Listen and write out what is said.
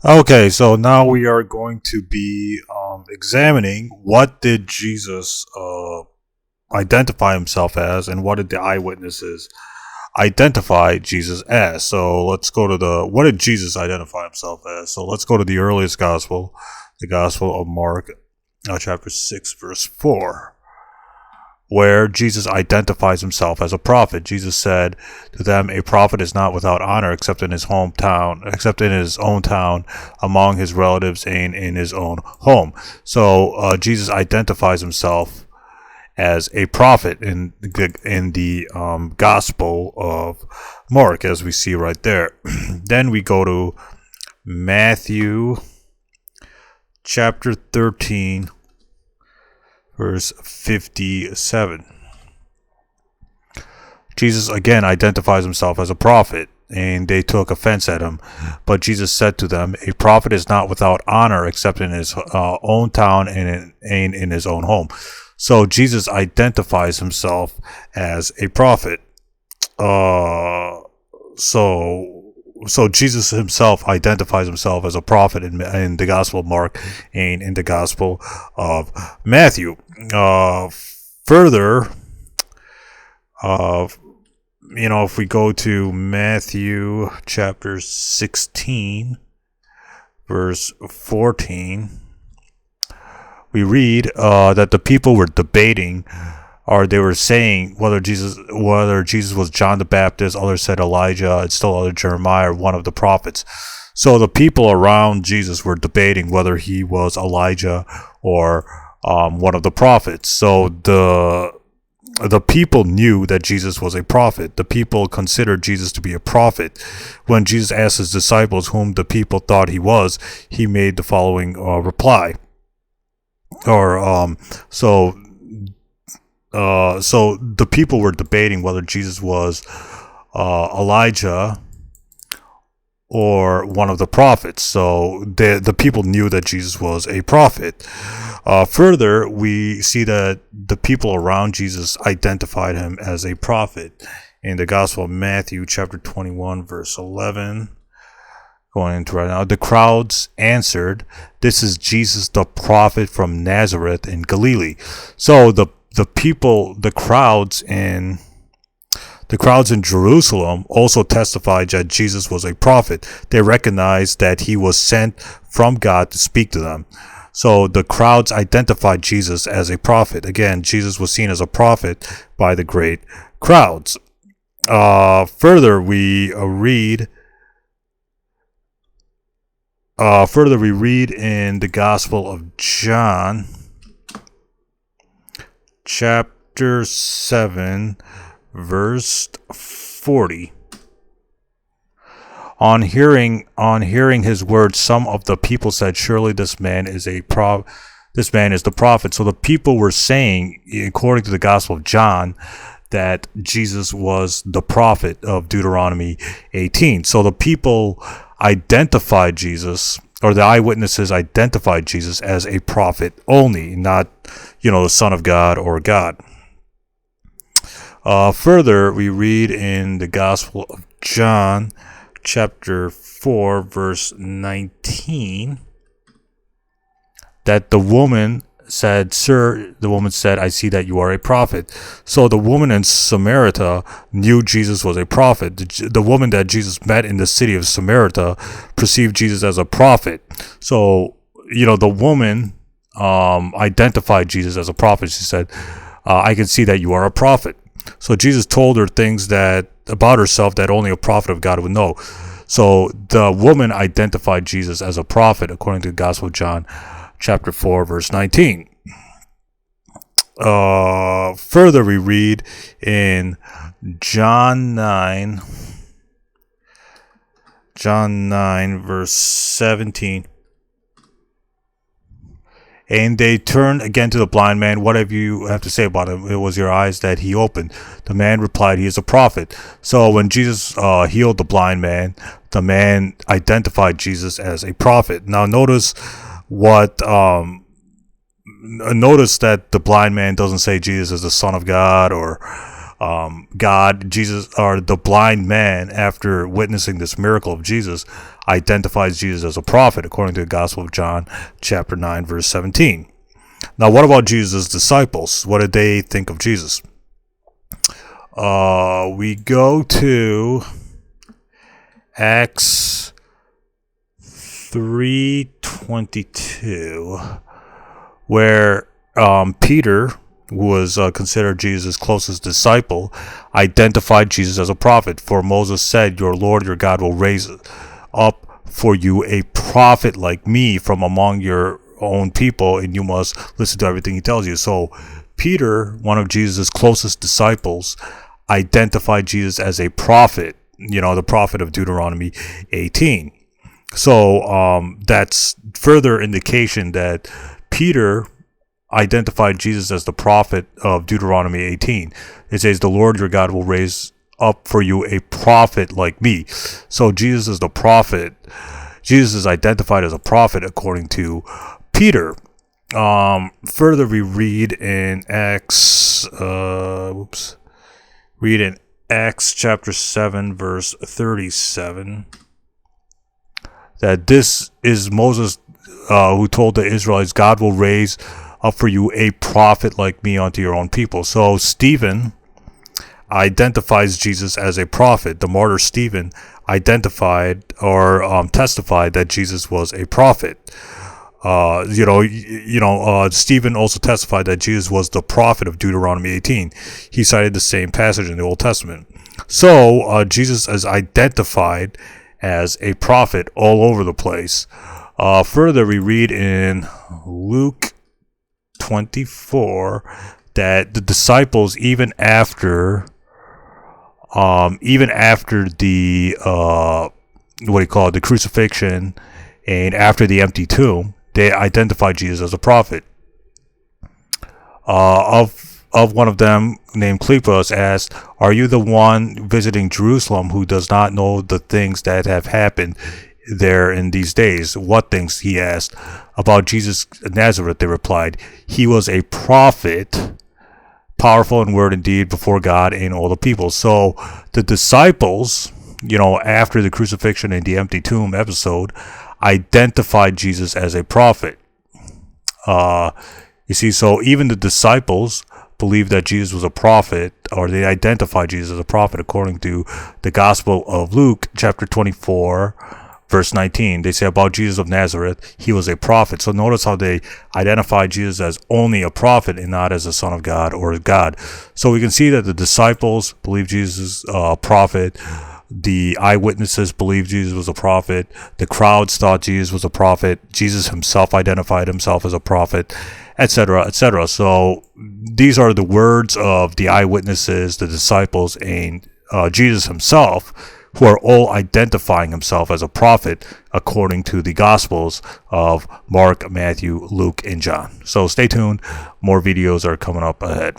Okay, so now we are going to be examining what did Jesus identify himself as, and what did the eyewitnesses identify Jesus as. So let's go to what did Jesus identify himself as? So let's go to the earliest gospel, the Gospel of Mark, chapter 6, verse 4, where Jesus identifies himself as a prophet. Jesus said to them, "A prophet is not without honor except in his hometown, except in his own town, among his relatives, and in his own home." So Jesus identifies himself as a prophet in the Gospel of Mark, as we see right there. Then we go to Matthew chapter 13, verse 57. Jesus again identifies himself as a prophet, and they took offense at him. But Jesus said to them, "A prophet is not without honor except in his own town and in his own home." So Jesus identifies himself as a prophet. Uh, so Jesus himself identifies himself as a prophet in the Gospel of Mark and in the Gospel of Matthew. Further, uh, if we go to Matthew chapter 16, verse 14, we read that the people were debating, or they were saying whether Jesus was John the Baptist. Others said Elijah, and still other Jeremiah, or one of the prophets. So the people around Jesus were debating whether he was Elijah or one of the prophets. So the people knew that Jesus was a prophet. The people considered Jesus to be a prophet. When Jesus asked his disciples whom the people thought he was, he made the following reply. So the people were debating whether Jesus was Elijah or one of the prophets. So the people knew that Jesus was a prophet. Further, we see that the people around Jesus identified him as a prophet. In the Gospel of Matthew, chapter 21, verse 11, going into right now, the crowds answered, "This is Jesus the prophet from Nazareth in Galilee." So the crowds in Jerusalem also testified that Jesus was a prophet. They recognized that he was sent from God to speak to them. So the crowds identified Jesus as a prophet. Again, Jesus was seen as a prophet by the great crowds. Further, we read in the Gospel of John, chapter 7, verse 40. On hearing his words, some of the people said, "Surely this man is the prophet." So the people were saying, according to the Gospel of John, that Jesus was the prophet of Deuteronomy 18. So the people identified Jesus, or the eyewitnesses identified Jesus as a prophet only, not, the Son of God or God. Further, we read in the Gospel of John, chapter 4, verse 19, that the woman said, "Sir," the woman said, "I see that you are a prophet." So the woman in Samaria knew Jesus was a prophet. The woman that Jesus met in the city of Samaria perceived Jesus as a prophet. So, the woman identified Jesus as a prophet. She said, "I can see that you are a prophet." So Jesus told her things about herself that only a prophet of God would know. So the woman identified Jesus as a prophet, according to the Gospel of John, chapter 4, verse 19. Further, we read in John 9, verse 17. And they turned again to the blind man. "What have you have to say about him? It was your eyes that he opened." The man replied, "He is a prophet." So when Jesus healed the blind man, the man identified Jesus as a prophet. Now notice that the blind man doesn't say Jesus is the Son of God or God, Jesus, or the blind man, after witnessing this miracle of Jesus, identifies Jesus as a prophet, according to the Gospel of John, chapter 9, verse 17. Now, what about Jesus' disciples? What did they think of Jesus? We go to Acts 3:22, where Peter, who was considered Jesus' closest disciple, identified Jesus as a prophet. For Moses said, "Your Lord, your God, will raise up for you a prophet like me from among your own people, and you must listen to everything he tells you." So Peter, one of Jesus' closest disciples, identified Jesus as a prophet, the prophet of Deuteronomy 18. So that's further indication that Peter identified Jesus as the prophet of Deuteronomy 18. It says, "The Lord your God will raise up for you a prophet like me." So Jesus is the prophet. Jesus is identified as a prophet according to Peter. Further, we read in Acts chapter 7, verse 37, that this is Moses who told the Israelites, "God will raise up for you a prophet like me unto your own people." So Stephen identifies Jesus as a prophet. The martyr Stephen identified or testified that Jesus was a prophet. Stephen also testified that Jesus was the prophet of Deuteronomy 18. He cited the same passage in the Old Testament. So Jesus is identified as a prophet all over the place. Further, we read in Luke 24 that the disciples, even after the the crucifixion and after the empty tomb, they identified Jesus as a prophet. Of one of them, named Cleopas, asked, "Are you the one visiting Jerusalem who does not know the things that have happened there in these days?" "What things?" he asked. "About Jesus of Nazareth," they replied. "He was a prophet, powerful in word and deed before God and all the people." So the disciples, after the crucifixion and the empty tomb episode, identified Jesus as a prophet. So even the disciples believed that Jesus was a prophet, or they identified Jesus as a prophet, according to the Gospel of Luke, chapter 24, verse 19. They say about Jesus of Nazareth, he was a prophet. So notice how they identified Jesus as only a prophet and not as a son of God or God. So we can see that the disciples believed Jesus was a prophet. The eyewitnesses believed Jesus was a prophet. The crowds thought Jesus was a prophet. Jesus himself identified himself as a prophet, etc., etc. So these are the words of the eyewitnesses, the disciples, and Jesus himself, who are all identifying himself as a prophet according to the Gospels of Mark, Matthew, Luke, and John. So stay tuned. More videos are coming up ahead.